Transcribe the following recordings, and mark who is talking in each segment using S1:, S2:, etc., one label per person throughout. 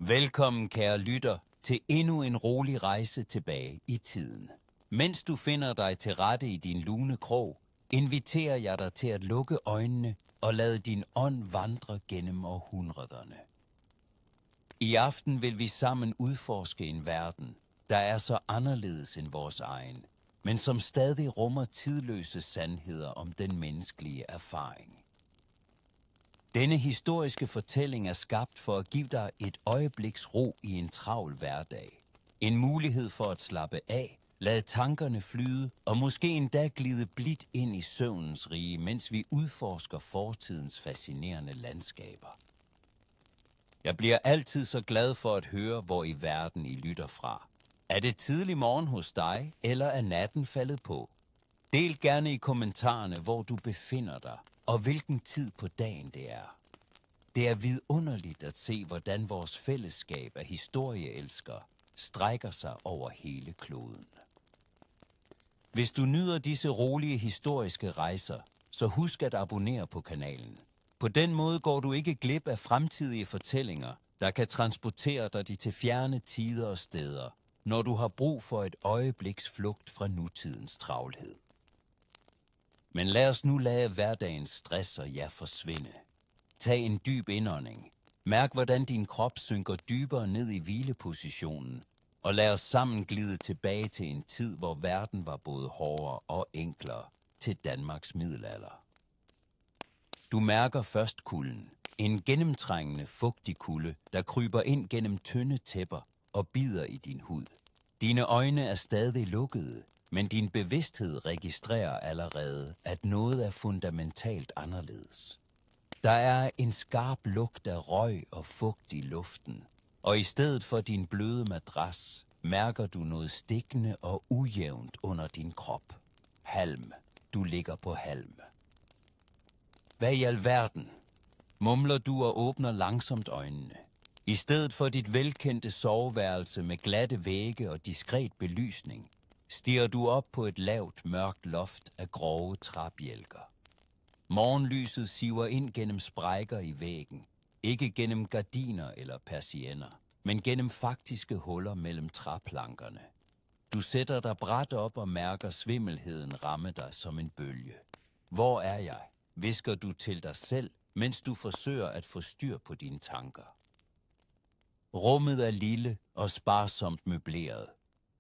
S1: Velkommen, kære lytter, til endnu en rolig rejse tilbage i tiden. Mens du finder dig til rette i din lune krog, inviterer jeg dig til at lukke øjnene og lade din ånd vandre gennem århundrederne. I aften vil vi sammen udforske en verden, der er så anderledes end vores egen, men som stadig rummer tidløse sandheder om den menneskelige erfaring. Denne historiske fortælling er skabt for at give dig et øjebliks ro i en travl hverdag. En mulighed for at slappe af, lade tankerne flyde og måske endda glide blidt ind i søvnens rige, mens vi udforsker fortidens fascinerende landskaber. Jeg bliver altid så glad for at høre, hvor i verden I lytter fra. Er det tidlig morgen hos dig, eller er natten faldet på? Del gerne i kommentarerne, hvor du befinder dig, og hvilken tid på dagen det er. Det er vidunderligt at se, hvordan vores fællesskab af historieelskere strækker sig over hele kloden. Hvis du nyder disse rolige historiske rejser, så husk at abonnere på kanalen. På den måde går du ikke glip af fremtidige fortællinger, der kan transportere dig til fjerne tider og steder, når du har brug for et øjebliks flugt fra nutidens travlhed. Men lad os nu lade hverdagens stress og forsvinde. Tag en dyb indånding. Mærk, hvordan din krop synker dybere ned i hvilepositionen, og lad os sammen glide tilbage til en tid, hvor verden var både hårdere og enklere, til Danmarks middelalder. Du mærker først kulden. En gennemtrængende, fugtig kulde, der kryber ind gennem tynde tæpper og bider i din hud. Dine øjne er stadig lukkede, men din bevidsthed registrerer allerede, at noget er fundamentalt anderledes. Der er en skarp lugt af røg og fugt i luften, og i stedet for din bløde madras, mærker du noget stikkende og ujævnt under din krop. Halm. Du ligger på halm. Hvad i alverden? Mumler du og åbner langsomt øjnene. I stedet for dit velkendte soveværelse med glatte vægge og diskret belysning, stirrer du op på et lavt, mørkt loft af grove træbjælker. Morgenlyset siver ind gennem sprækker i væggen, ikke gennem gardiner eller persienner, men gennem faktiske huller mellem træplankerne. Du sætter dig brat op og mærker svimmelheden ramme dig som en bølge. Hvor er jeg? Hvisker du til dig selv, mens du forsøger at få styr på dine tanker. Rummet er lille og sparsomt møbleret.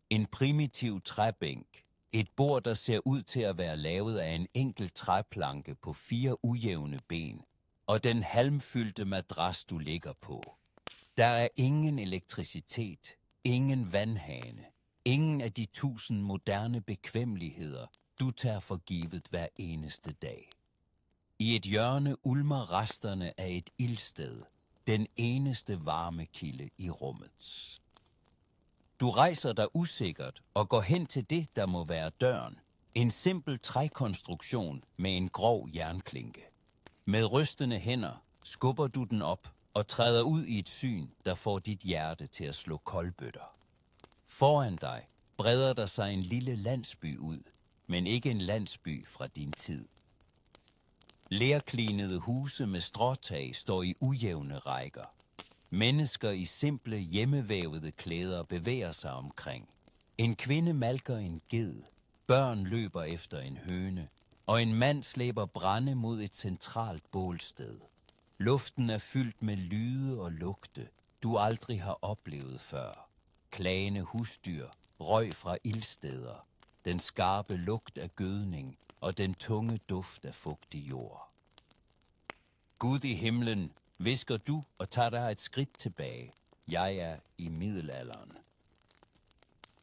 S1: En primitiv træbænk. Et bord, der ser ud til at være lavet af en enkelt træplanke på 4 ujævne ben. Og den halmfyldte madras, du ligger på. Der er ingen elektricitet, ingen vandhane, ingen af de 1000 moderne bekvemmeligheder, du tager for givet hver eneste dag. I et hjørne ulmer resterne af et ildsted, den eneste varmekilde i rummet. Du rejser dig usikkert og går hen til det, der må være døren. En simpel trækonstruktion med en grov jernklinke. Med rystende hænder skubber du den op og træder ud i et syn, der får dit hjerte til at slå kolbøtter. Foran dig breder der sig en lille landsby ud, men ikke en landsby fra din tid. Lerklinede huse med stråtag står i ujævne rækker. Mennesker i simple, hjemmevævede klæder bevæger sig omkring. En kvinde malker en ged, børn løber efter en høne, og en mand slæber brænde mod et centralt bålsted. Luften er fyldt med lyde og lugte, du aldrig har oplevet før. Klagende husdyr, røg fra ildsteder, den skarpe lugt af gødning og den tunge duft af fugtig jord. Gud i himlen, hvisker du og tager dig et skridt tilbage. Jeg er i middelalderen.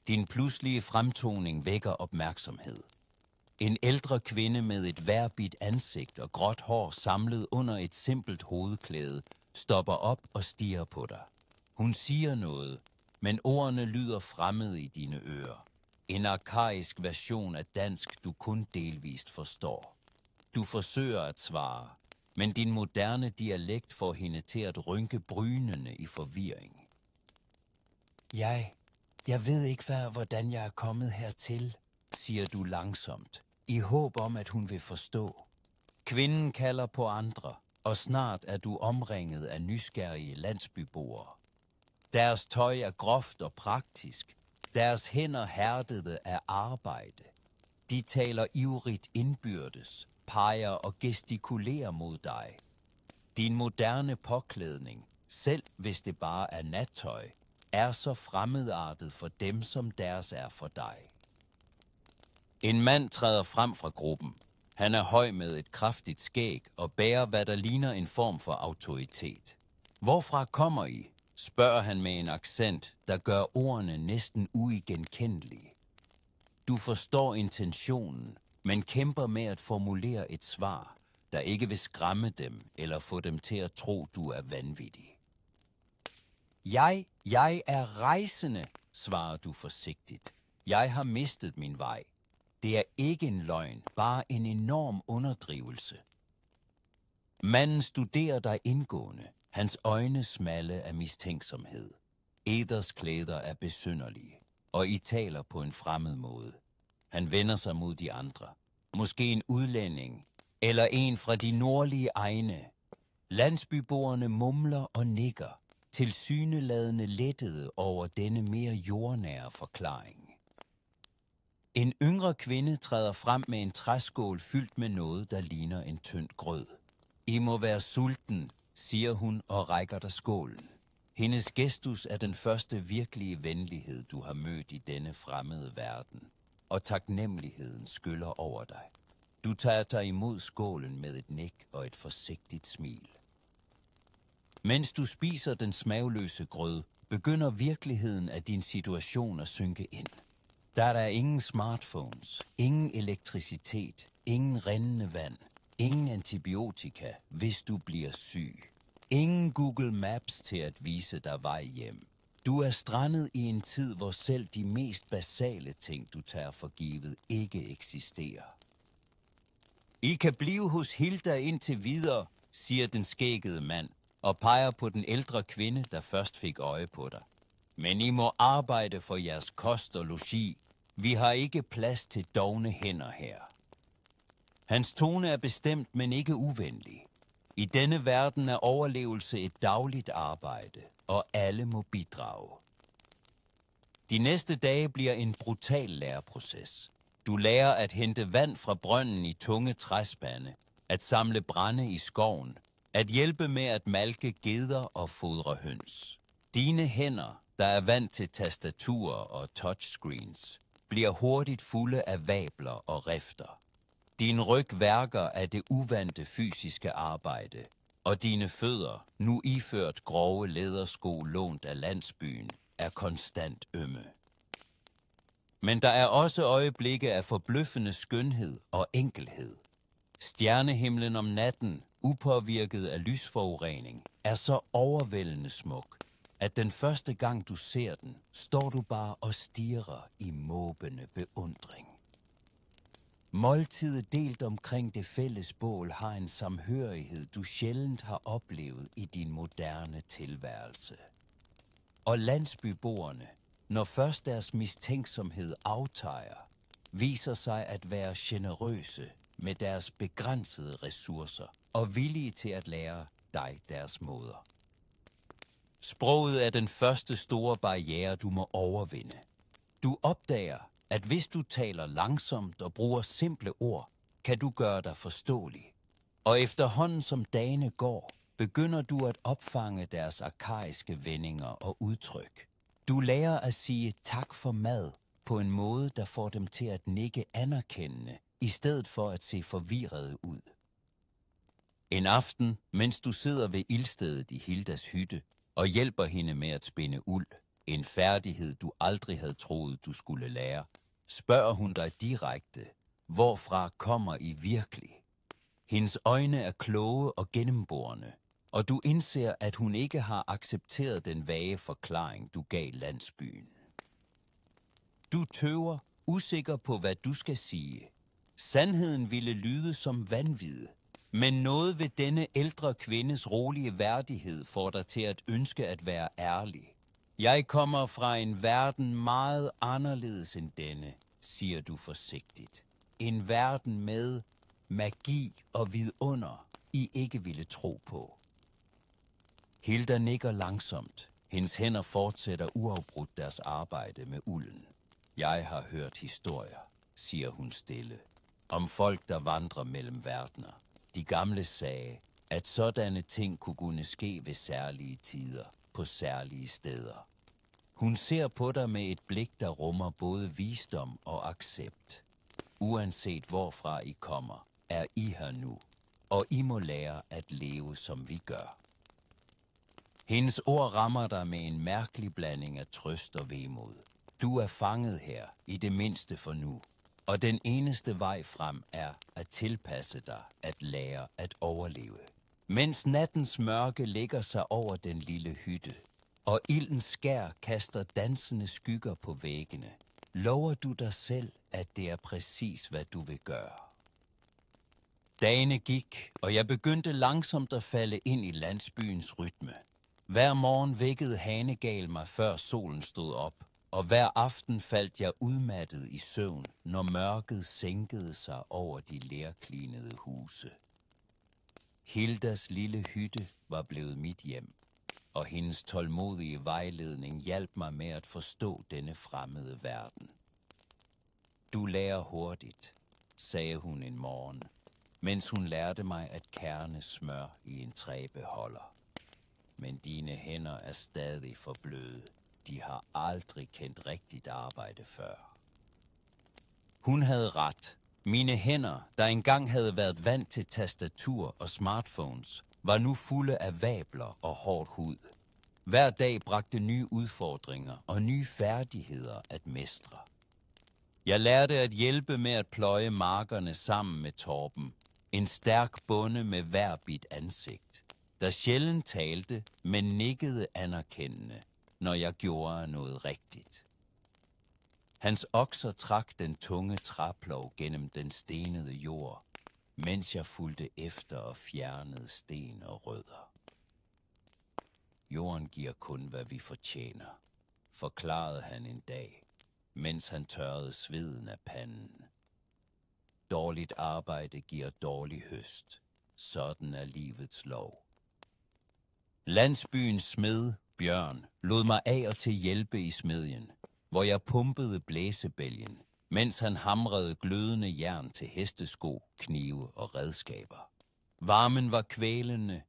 S1: Din pludselige fremtoning vækker opmærksomhed. En ældre kvinde med et vejrbidt ansigt og gråt hår samlet under et simpelt hovedklæde stopper op og stirrer på dig. Hun siger noget, men ordene lyder fremmede i dine ører. En arkaisk version af dansk, du kun delvist forstår. Du forsøger at svare, men din moderne dialekt får hende til at rynke brynene i forvirring. Jeg ved ikke, hvordan jeg er kommet hertil, siger du langsomt, i håb om, at hun vil forstå. Kvinden kalder på andre, og snart er du omringet af nysgerrige landsbyboere. Deres tøj er groft og praktisk. Deres hænder hærdede af arbejde. De taler ivrigt indbyrdes, peger og gestikulerer mod dig. Din moderne påklædning, selv hvis det bare er nattøj, er så fremmedartet for dem, som deres er for dig. En mand træder frem fra gruppen. Han er høj med et kraftigt skæg og bærer, hvad der ligner en form for autoritet. Hvorfra kommer I? Spørger han med en accent, der gør ordene næsten uigenkendelige. Du forstår intentionen, men kæmper med at formulere et svar, der ikke vil skræmme dem eller få dem til at tro, du er vanvittig. Jeg er rejsende, svarer du forsigtigt. Jeg har mistet min vej. Det er ikke en løgn, bare en enorm underdrivelse. Manden studerer dig indgående. Hans øjne smalle af mistænksomhed. Eders klæder er besynderlige, og I taler på en fremmed måde. Han vender sig mod de andre. Måske en udlænding, eller en fra de nordlige egne. Landsbyboerne mumler og nikker, tilsyneladende lettede over denne mere jordnære forklaring. En yngre kvinde træder frem med en træskål fyldt med noget, der ligner en tynd grød. I må være sulten, siger hun og rækker dig skålen. Hendes gestus er den første virkelige venlighed, du har mødt i denne fremmede verden, og taknemmeligheden skyller over dig. Du tager dig imod skålen med et nik og et forsigtigt smil. Mens du spiser den smagløse grød, begynder virkeligheden af din situation at synke ind. Der er ingen smartphones, ingen elektricitet, ingen rindende vand, ingen antibiotika, hvis du bliver syg. Ingen Google Maps til at vise dig vej hjem. Du er strandet i en tid, hvor selv de mest basale ting, du tager for givet, ikke eksisterer. I kan blive hos Hilda indtil videre, siger den skæggede mand, og peger på den ældre kvinde, der først fik øje på dig. Men I må arbejde for jeres kost og logi. Vi har ikke plads til dovne hænder her. Hans tone er bestemt, men ikke uvenlig. I denne verden er overlevelse et dagligt arbejde, og alle må bidrage. De næste dage bliver en brutal læreproces. Du lærer at hente vand fra brønden i tunge træspande, at samle brænde i skoven, at hjælpe med at malke geder og fodre høns. Dine hænder, der er vant til tastaturer og touchscreens, bliver hurtigt fulde af vabler og rifter. Din ryg værker af det uvante fysiske arbejde, og dine fødder, nu iført grove lædersko lånt af landsbyen, er konstant ømme. Men der er også øjeblikke af forbløffende skønhed og enkelhed. Stjernehimlen om natten, upåvirket af lysforurening, er så overvældende smuk, at den første gang du ser den, står du bare og stirrer i måbende beundring. Måltidet delt omkring det fælles bål har en samhørighed, du sjældent har oplevet i din moderne tilværelse. Og landsbyboerne, når først deres mistænksomhed aftager, viser sig at være generøse med deres begrænsede ressourcer og villige til at lære dig deres måder. Sproget er den første store barriere, du må overvinde. Du opdager, at hvis du taler langsomt og bruger simple ord, kan du gøre dig forståelig. Og efterhånden som dagene går, begynder du at opfange deres arkaiske vendinger og udtryk. Du lærer at sige tak for mad på en måde, der får dem til at nikke anerkendende, i stedet for at se forvirrede ud. En aften, mens du sidder ved ildstedet i Hildas hytte og hjælper hende med at spinde uld, en færdighed du aldrig havde troet, du skulle lære, spørger hun dig direkte, hvorfra kommer I virkelig? Hendes øjne er kloge og gennemborende, og du indser, at hun ikke har accepteret den vage forklaring, du gav landsbyen. Du tøver, usikker på, hvad du skal sige. Sandheden ville lyde som vanvid, men noget ved denne ældre kvindes rolige værdighed får dig til at ønske at være ærlig. Jeg kommer fra en verden meget anderledes end denne, siger du forsigtigt. En verden med magi og vidunder, I ikke ville tro på. Hilda nikker langsomt, Hendes hænder fortsætter uafbrudt deres arbejde med ulden. Jeg har hørt historier, siger hun stille, om folk, der vandrer mellem verdener. De gamle sagde, at sådanne ting kunne ske ved særlige tider, på særlige steder. Hun ser på dig med et blik, der rummer både visdom og accept. Uanset hvorfra I kommer, er I her nu, og I må lære at leve, som vi gør. Hendes ord rammer dig med en mærkelig blanding af trøst og vemod. Du er fanget her, i det mindste for nu, og den eneste vej frem er at tilpasse dig, at lære at overleve. Mens nattens mørke lægger sig over den lille hytte, og ildens skær kaster dansende skygger på væggene, lover du dig selv, at det er præcis, hvad du vil gøre. Dagene gik, og jeg begyndte langsomt at falde ind i landsbyens rytme. Hver morgen vækkede Hanegal mig, før solen stod op, og hver aften faldt jeg udmattet i søvn, når mørket sænkede sig over de lerklinede huse. Hildas lille hytte var blevet mit hjem, og hendes tålmodige vejledning hjalp mig med at forstå denne fremmede verden. Du lærer hurtigt, sagde hun en morgen, mens hun lærte mig at kærne smør i en træbeholder. Men dine hænder er stadig for bløde. De har aldrig kendt rigtigt arbejde før. Hun havde ret. Mine hænder, der engang havde været vant til tastatur og smartphones, var nu fulde af vabler og hårdt hud. Hver dag bragte nye udfordringer og nye færdigheder at mestre. Jeg lærte at hjælpe med at pløje markerne sammen med Torben, en stærk bonde med hverbit ansigt, der sjældent talte, men nikkede anerkendende, når jeg gjorde noget rigtigt. Hans okser trak den tunge træplov gennem den stenede jord, mens jeg fulgte efter og fjernede sten og rødder. Jorden giver kun, hvad vi fortjener, forklarede han en dag, mens han tørrede sveden af panden. Dårligt arbejde giver dårlig høst. Sådan er livets lov. Landsbyens smed, Bjørn, lod mig af og til hjælpe i smedjen, hvor jeg pumpede blæsebælgen, mens han hamrede glødende jern til hestesko, knive og redskaber. Varmen var kvælende,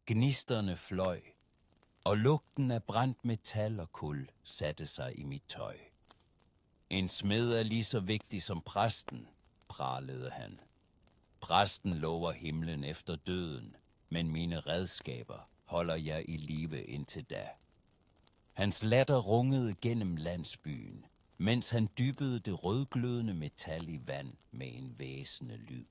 S1: gnisterne fløj, og lugten af brændt metal og kul satte sig i mit tøj. En smed er lige så vigtig som præsten, pralede han. Præsten lover himlen efter døden, men mine redskaber holder jeg i live indtil da. Hans latter rungede gennem landsbyen, mens han dyppede det rødglødende metal i vand med en hvæsende lyd.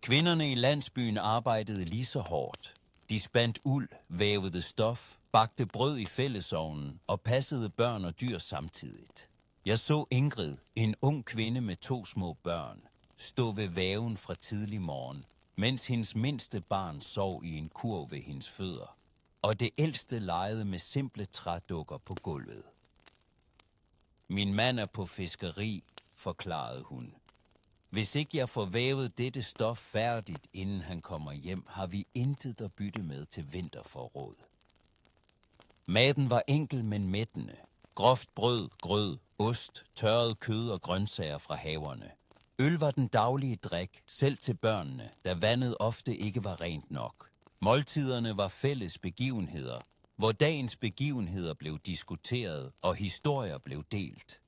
S1: Kvinderne i landsbyen arbejdede lige så hårdt. De spandt uld, vævede stof, bagte brød i fællesovnen og passede børn og dyr samtidigt. Jeg så Ingrid, en ung kvinde med 2 små børn, stå ved væven fra tidlig morgen, mens hendes mindste barn sov i en kurv ved hendes fødder, og det ældste legede med simple trædukker på gulvet. Min mand er på fiskeri, forklarede hun. Hvis ikke jeg får vævet dette stof færdigt, inden han kommer hjem, har vi intet at bytte med til vinterforråd. Maden var enkel, men mættende. Groft brød, grød, ost, tørret kød og grøntsager fra haverne. Øl var den daglige drik, selv til børnene, da vandet ofte ikke var rent nok. Måltiderne var fælles begivenheder, hvor dagens begivenheder blev diskuteret og historier blev delt.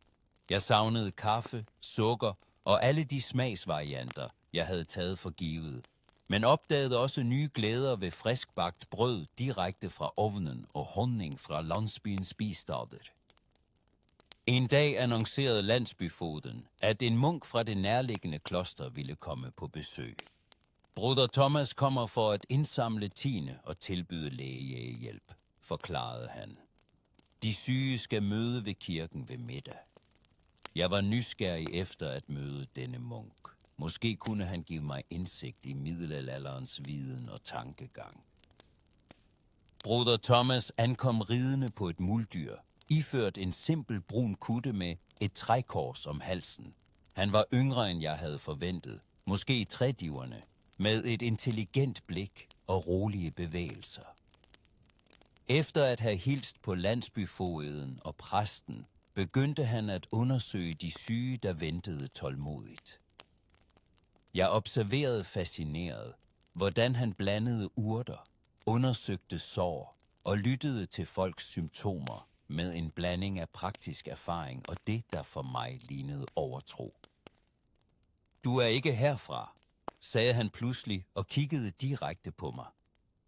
S1: Jeg savnede kaffe, sukker og alle de smagsvarianter, jeg havde taget for givet, men opdagede også nye glæder ved friskbagt brød direkte fra ovnen og honning fra landsbyens spisesteder. En dag annoncerede landsbyfogeden, at en munk fra det nærliggende kloster ville komme på besøg. Broder Thomas kommer for at indsamle tiende og tilbyde lægehjælp, forklarede han. De syge skal møde ved kirken ved middag. Jeg var nysgerrig efter at møde denne munk. Måske kunne han give mig indsigt i middelalderens viden og tankegang. Broder Thomas ankom ridende på et muldyr, iført en simpel brun kutte med et trækors om halsen. Han var yngre, end jeg havde forventet, måske i 30'erne, med et intelligent blik og rolige bevægelser. Efter at have hilst på landsbyfogeden og præsten, begyndte han at undersøge de syge, der ventede tålmodigt. Jeg observerede fascineret, hvordan han blandede urter, undersøgte sår og lyttede til folks symptomer med en blanding af praktisk erfaring og det, der for mig lignede overtro. Du er ikke herfra, sagde han pludselig og kiggede direkte på mig.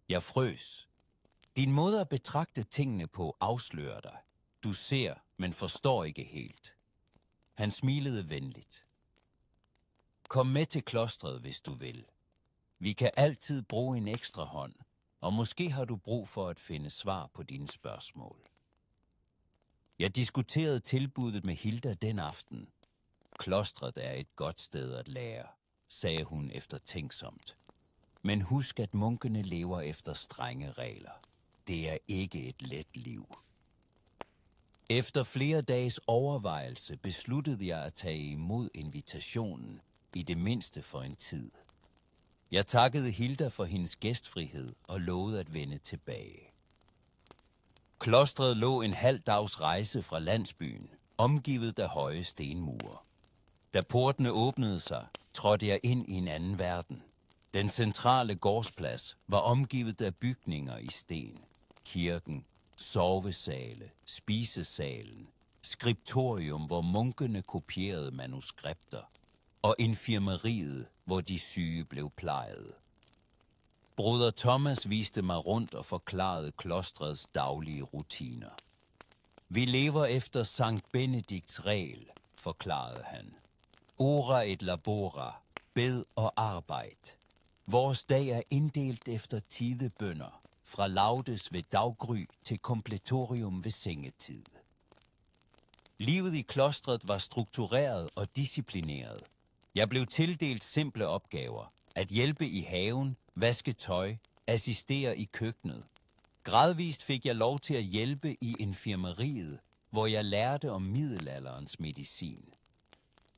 S1: Jeg frøs. Din måde at betragte tingene på afslører dig. Du ser, men forstår ikke helt. Han smilede venligt. Kom med til klostret, hvis du vil. Vi kan altid bruge en ekstra hånd, og måske har du brug for at finde svar på dine spørgsmål. Jeg diskuterede tilbuddet med Hilda den aften. Klostret er et godt sted at lære, sagde hun eftertænksomt. Men husk, at munkene lever efter strenge regler. Det er ikke et let liv. Efter flere dages overvejelse besluttede jeg at tage imod invitationen, i det mindste for en tid. Jeg takkede Hilda for hendes gæstfrihed og lovede at vende tilbage. Klostret lå en halv dags rejse fra landsbyen, omgivet af høje stenmure. Da portene åbnede sig, trådte jeg ind i en anden verden. Den centrale gårdsplads var omgivet af bygninger i sten. Kirken, sovesale, spisesalen, skriptorium, hvor munkene kopierede manuskripter, og infirmeriet, hvor de syge blev plejet. Broder Thomas viste mig rundt og forklarede klostrets daglige rutiner. Vi lever efter Sankt Benedikts regel, forklarede han. Ora et labora, bed og arbejd. Vores dag er inddelt efter tidebønner, fra laudes ved daggry til kompletorium ved sengetid. Livet i klostret var struktureret og disciplineret. Jeg blev tildelt simple opgaver. At hjælpe i haven, vaske tøj, assistere i køkkenet. Gradvist fik jeg lov til at hjælpe i infirmeriet, hvor jeg lærte om middelalderens medicin.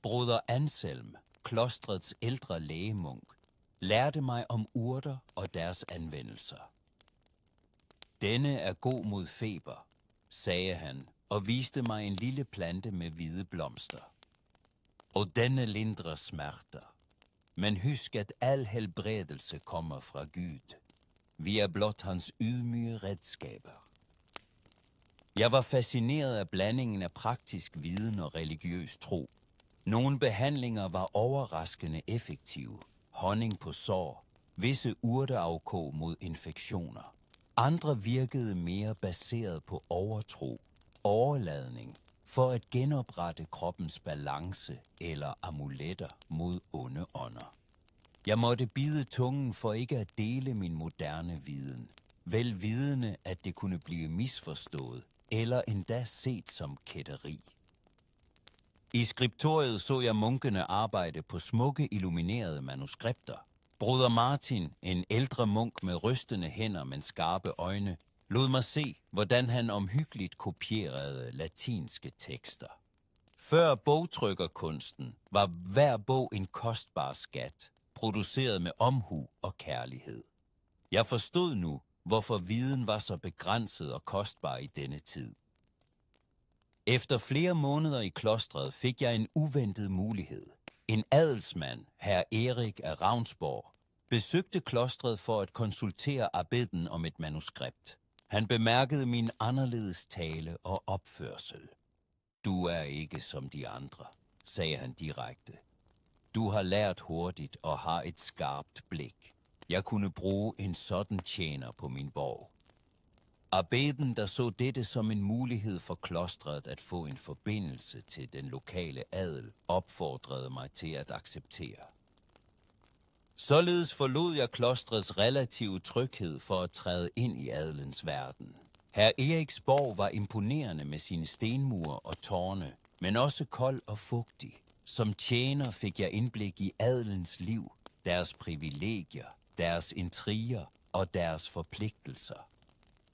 S1: Broder Anselm, klostrets ældre lægemunk, lærte mig om urter og deres anvendelser. Denne er god mod feber, sagde han og viste mig en lille plante med hvide blomster. Og denne lindrer smerter. Men husk, at al helbredelse kommer fra Gud. Vi er blot hans ydmyge redskaber. Jeg var fascineret af blandingen af praktisk viden og religiøs tro. Nogle behandlinger var overraskende effektive. Honning på sår, visse urteafkog mod infektioner. Andre virkede mere baseret på overtro, overladning, for at genoprette kroppens balance eller amuletter mod onde ånder. Jeg måtte bide tungen for ikke at dele min moderne viden, vel vidende, at det kunne blive misforstået eller endda set som kætteri. I skriptoriet så jeg munkene arbejde på smukke illuminerede manuskripter. Broder Martin, en ældre munk med rystende hænder, men skarpe øjne, lod mig se, hvordan han omhyggeligt kopierede latinske tekster. Før bogtrykkerkunsten var hver bog en kostbar skat, produceret med omhu og kærlighed. Jeg forstod nu, hvorfor viden var så begrænset og kostbar i denne tid. Efter flere måneder i klostret fik jeg en uventet mulighed. En adelsmand, herr Erik af Ravnsborg, besøgte klostret for at konsultere abbeden om et manuskript. Han bemærkede min anderledes tale og opførsel. Du er ikke som de andre, sagde han direkte. Du har lært hurtigt og har et skarpt blik. Jeg kunne bruge en sådan tjener på min borg. Abbeden, der så dette som en mulighed for klostret at få en forbindelse til den lokale adel, opfordrede mig til at acceptere. Således forlod jeg klostrets relative tryghed for at træde ind i adelens verden. Herr Eriksborg var imponerende med sine stenmure og tårne, men også kold og fugtig. Som tjener fik jeg indblik i adelens liv, deres privilegier, deres intriger og deres forpligtelser.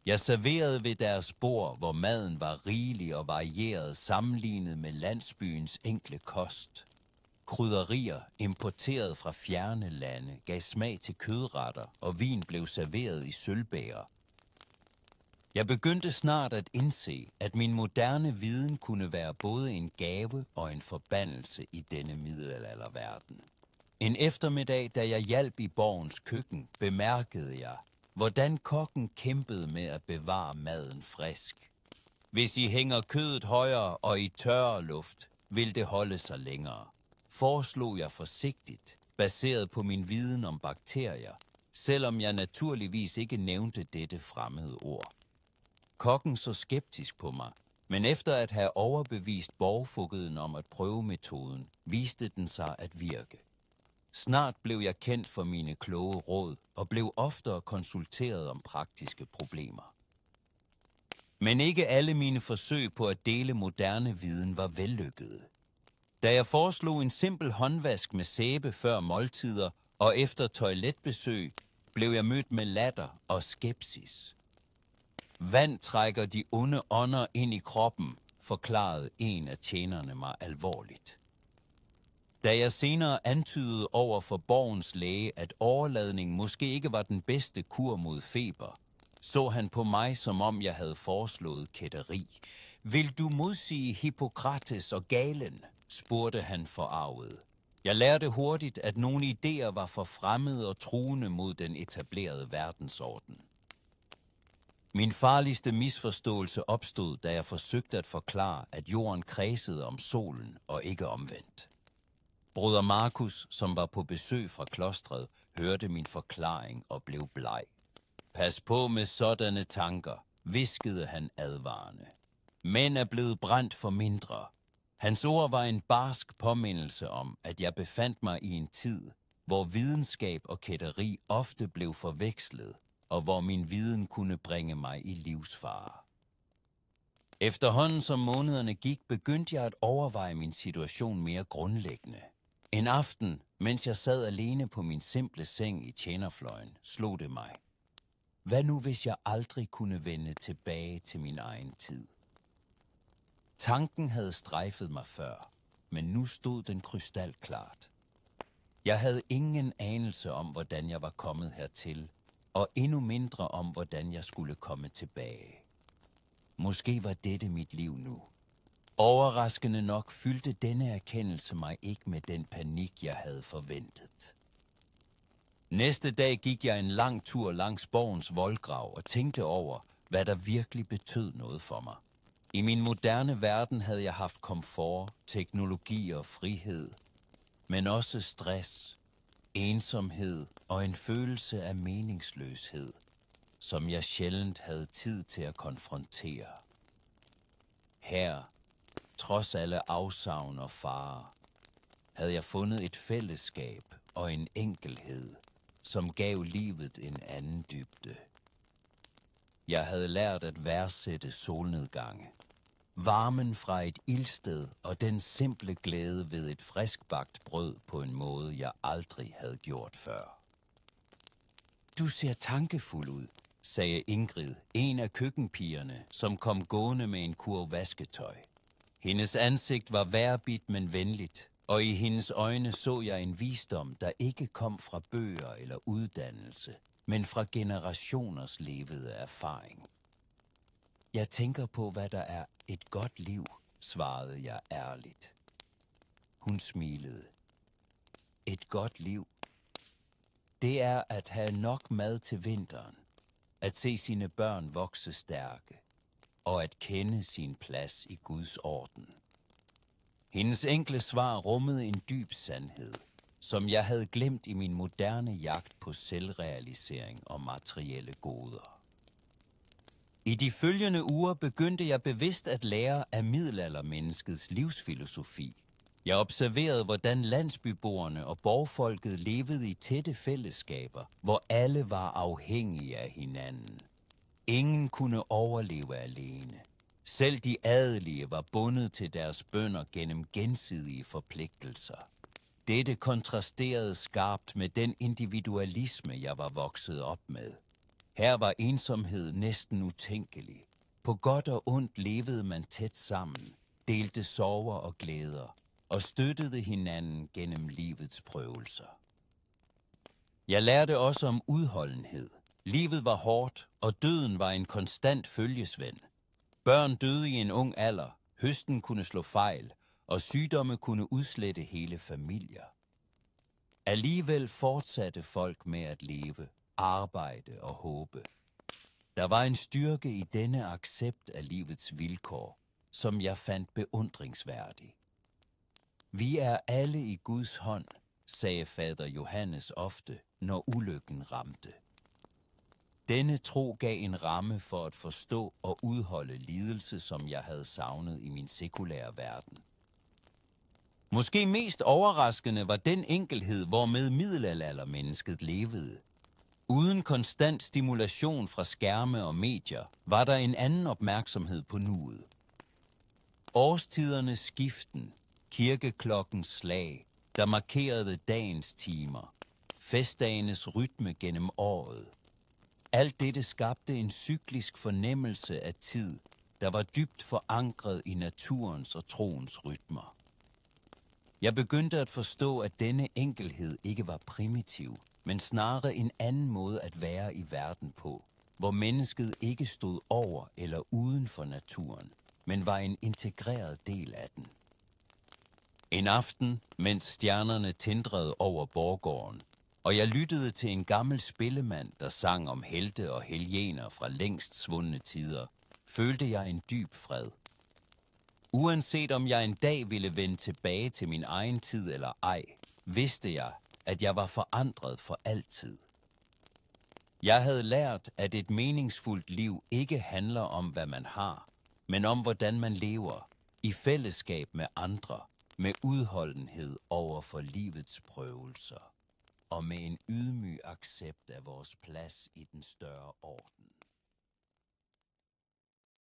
S1: Jeg serverede ved deres bord, hvor maden var rigelig og varieret sammenlignet med landsbyens enkle kost. Krydderier, importeret fra fjerne lande, gav smag til kødretter, og vin blev serveret i sølvbæger. Jeg begyndte snart at indse, at min moderne viden kunne være både en gave og en forbandelse i denne middelalderverden. En eftermiddag, da jeg hjalp i borgens køkken, bemærkede jeg, hvordan kokken kæmpede med at bevare maden frisk. Hvis I hænger kødet højere og i tørre luft, vil det holde sig længere, foreslog jeg forsigtigt, baseret på min viden om bakterier, selvom jeg naturligvis ikke nævnte dette fremmede ord. Kokken så skeptisk på mig, men efter at have overbevist borgfugeden om at prøve metoden, viste den sig at virke. Snart blev jeg kendt for mine kloge råd og blev oftere konsulteret om praktiske problemer. Men ikke alle mine forsøg på at dele moderne viden var vellykkede. Da jeg foreslog en simpel håndvask med sæbe før måltider og efter toiletbesøg, blev jeg mødt med latter og skepsis. Vand trækker de onde ånder ind i kroppen, forklarede en af tjenerne mig alvorligt. Da jeg senere antydede over for borgens læge, at overladning måske ikke var den bedste kur mod feber, så han på mig, som om jeg havde foreslået kætteri. Vil du modsige Hippokrates og Galen? Spurgte han forarvet. Jeg lærte hurtigt, at nogle idéer var for fremmede og truende mod den etablerede verdensorden. Min farligste misforståelse opstod, da jeg forsøgte at forklare, at jorden kredsede om solen og ikke omvendt. Broder Markus, som var på besøg fra klostret, hørte min forklaring og blev bleg. Pas på med sådanne tanker, hviskede han advarende. Mænd er blevet brændt for mindre. Hans ord var en barsk påmindelse om, at jeg befandt mig i en tid, hvor videnskab og kætteri ofte blev forvekslet, og hvor min viden kunne bringe mig i livsfare. Efterhånden som månederne gik, begyndte jeg at overveje min situation mere grundlæggende. En aften, mens jeg sad alene på min simple seng i tjenerfløjen, slog det mig. Hvad nu, hvis jeg aldrig kunne vende tilbage til min egen tid? Tanken havde strejfet mig før, men nu stod den krystalklart. Jeg havde ingen anelse om, hvordan jeg var kommet hertil, og endnu mindre om, hvordan jeg skulle komme tilbage. Måske var dette mit liv nu. Overraskende nok fyldte denne erkendelse mig ikke med den panik, jeg havde forventet. Næste dag gik jeg en lang tur langs borgens voldgrav og tænkte over, hvad der virkelig betød noget for mig. I min moderne verden havde jeg haft komfort, teknologi og frihed, men også stress, ensomhed og en følelse af meningsløshed, som jeg sjældent havde tid til at konfrontere. Her, trods alle afsavn og farer, havde jeg fundet et fællesskab og en enkelhed, som gav livet en anden dybde. Jeg havde lært at værdsætte solnedgange, varmen fra et ildsted og den simple glæde ved et friskbagt brød på en måde, jeg aldrig havde gjort før. Du ser tankefuld ud, sagde Ingrid, en af køkkenpigerne, som kom gående med en kurv vasketøj. Hendes ansigt var vejrbidt, men venligt, og i hendes øjne så jeg en visdom, der ikke kom fra bøger eller uddannelse, men fra generationers levede erfaring. Jeg tænker på, hvad der er et godt liv, svarede jeg ærligt. Hun smilede. Et godt liv. Det er at have nok mad til vinteren, at se sine børn vokse stærke, og at kende sin plads i Guds orden. Hendes enkle svar rummede en dyb sandhed, som jeg havde glemt i min moderne jagt på selvrealisering og materielle goder. I de følgende uger begyndte jeg bevidst at lære af middelaldermenneskets livsfilosofi. Jeg observerede, hvordan landsbyboerne og borgfolket levede i tætte fællesskaber, hvor alle var afhængige af hinanden. Ingen kunne overleve alene. Selv de adelige var bundet til deres bønder gennem gensidige forpligtelser. Dette kontrasterede skarpt med den individualisme, jeg var vokset op med. Her var ensomhed næsten utænkelig. På godt og ondt levede man tæt sammen, delte sorger og glæder og støttede hinanden gennem livets prøvelser. Jeg lærte også om udholdenhed. Livet var hårdt, og døden var en konstant følgesvend. Børn døde i en ung alder, høsten kunne slå fejl, og sygdomme kunne udslette hele familier. Alligevel fortsatte folk med at leve, arbejde og håbe. Der var en styrke i denne accept af livets vilkår, som jeg fandt beundringsværdig. Vi er alle i Guds hånd, sagde fader Johannes ofte, når ulykken ramte. Denne tro gav en ramme for at forstå og udholde lidelse, som jeg havde savnet i min sekulære verden. Måske mest overraskende var den enkelhed, hvormed middelaldermennesket levede. Uden konstant stimulation fra skærme og medier, var der en anden opmærksomhed på nuet. Årstidernes skiften, kirkeklokkens slag, der markerede dagens timer, festdagenes rytme gennem året. Alt dette skabte en cyklisk fornemmelse af tid, der var dybt forankret i naturens og troens rytmer. Jeg begyndte at forstå, at denne enkelhed ikke var primitiv, men snarere en anden måde at være i verden på, hvor mennesket ikke stod over eller uden for naturen, men var en integreret del af den. En aften, mens stjernerne tindrede over borggården, og jeg lyttede til en gammel spillemand, der sang om helte og helgener fra længst svundne tider, følte jeg en dyb fred. Uanset om jeg en dag ville vende tilbage til min egen tid eller ej, vidste jeg, at jeg var forandret for altid. Jeg havde lært, at et meningsfuldt liv ikke handler om, hvad man har, men om, hvordan man lever, i fællesskab med andre, med udholdenhed over for livets prøvelser, og med en ydmyg accept af vores plads i den større orden.